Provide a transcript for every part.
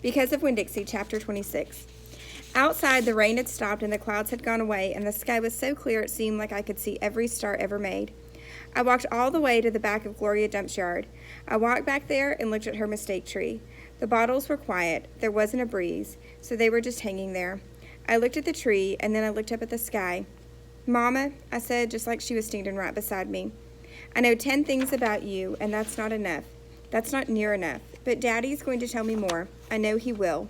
Because of Winn Dixie, Chapter 26. Outside, the rain had stopped and the clouds had gone away, and the sky was so clear it seemed like I could see every star ever made. I walked all the way to the back of Gloria Dump's yard. I walked back there and looked at her mistake tree. The bottles were quiet. There wasn't a breeze, so they were just hanging there. I looked at the tree, and then I looked up at the sky. "Mama," I said, just like she was standing right beside me, "I know 10 things about you, and that's not enough. That's not near enough. But Daddy's going to tell me more. I know he will,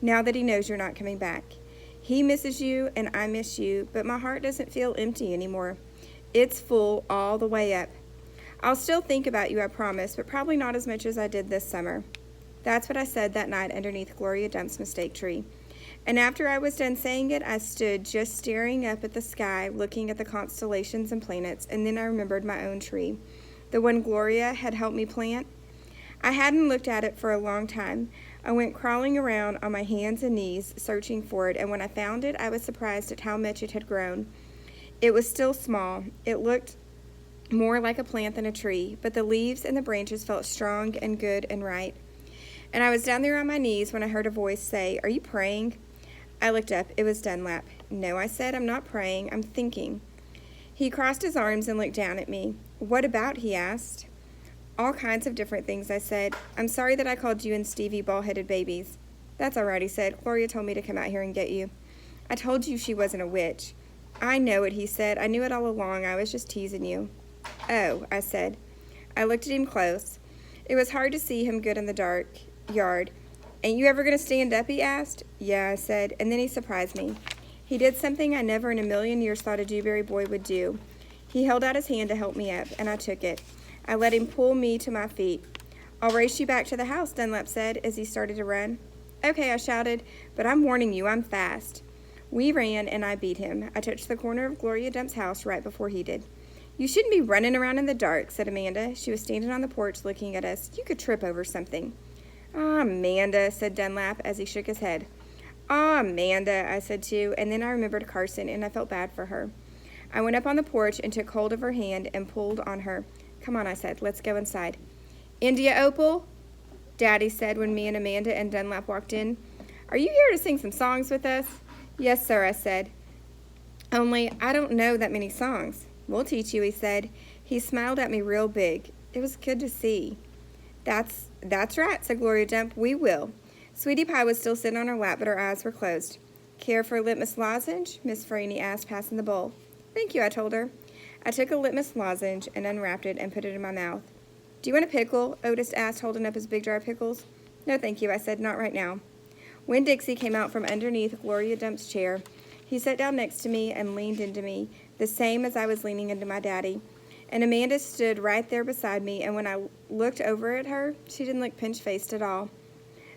now that he knows you're not coming back. He misses you, and I miss you, but my heart doesn't feel empty anymore. It's full all the way up. I'll still think about you, I promise, but probably not as much as I did this summer." That's what I said that night underneath Gloria Dump's mistake tree. And after I was done saying it, I stood just staring up at the sky, looking at the constellations and planets, and then I remembered my own tree, the one Gloria had helped me plant. I hadn't looked at it for a long time. I went crawling around on my hands and knees, searching for it, and when I found it, I was surprised at how much it had grown. It was still small. It looked more like a plant than a tree, but the leaves and the branches felt strong and good and right. And I was down there on my knees when I heard a voice say, "Are you praying?" I looked up. It was Dunlap. "No," I said, "I'm not praying. I'm thinking." He crossed his arms and looked down at me. "What about?" he asked. "All kinds of different things," I said. "I'm sorry that I called you and Stevie bald-headed babies." "That's all right," he said. "Gloria told me to come out here and get you." "I told you she wasn't a witch." "I know it," he said. "I knew it all along. I was just teasing you." "Oh," I said. I looked at him close. It was hard to see him good in the dark yard. "Ain't you ever going to stand up?" he asked. "Yeah," I said, and then he surprised me. He did something I never in a million years thought a Dewberry boy would do. He held out his hand to help me up, and I took it. I let him pull me to my feet. "I'll race you back to the house," Dunlap said as he started to run. "Okay," I shouted, "but I'm warning you, I'm fast." We ran, and I beat him. I touched the corner of Gloria Dump's house right before he did. "You shouldn't be running around in the dark," said Amanda. She was standing on the porch looking at us. "You could trip over something." "Ah, Amanda," said Dunlap as he shook his head. "Ah, Amanda," I said too, and then I remembered Carson, and I felt bad for her. I went up on the porch and took hold of her hand and pulled on her. "Come on," I said. "Let's go inside." "India Opal?" Daddy said when me and Amanda and Dunlap walked in. "Are you here to sing some songs with us?" "Yes, sir," I said. "Only I don't know that many songs." "We'll teach you," he said. He smiled at me real big. It was good to see. That's right," said Gloria Dump. "We will." Sweetie Pie was still sitting on her lap, but her eyes were closed. "Care for a litmus lozenge?" Miss Freeney asked, passing the bowl. "Thank you," I told her. I took a litmus lozenge and unwrapped it and put it in my mouth. "Do you want a pickle?" Otis asked, holding up his big jar of pickles. "No, thank you," I said. "Not right now." Winn Dixie came out from underneath Gloria Dump's chair. He sat down next to me and leaned into me, the same as I was leaning into my daddy. And Amanda stood right there beside me, and when I looked over at her, she didn't look pinch-faced at all.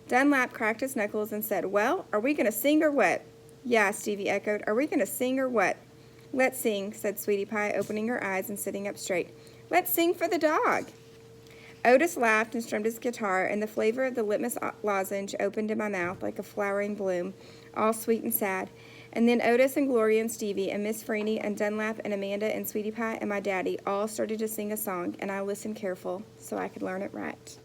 Dunlap cracked his knuckles and said, "Well, are we going to sing or what?" "Yeah," Stevie echoed. "Are we going to sing or what?" "Let's sing," said Sweetie Pie, opening her eyes and sitting up straight. "Let's sing for the dog." Otis laughed and strummed his guitar, and the flavor of the litmus lozenge opened in my mouth like a flowering bloom, all sweet and sad. And then Otis and Gloria and Stevie and Miss Freeney and Dunlap and Amanda and Sweetie Pie and my daddy all started to sing a song, and I listened careful so I could learn it right.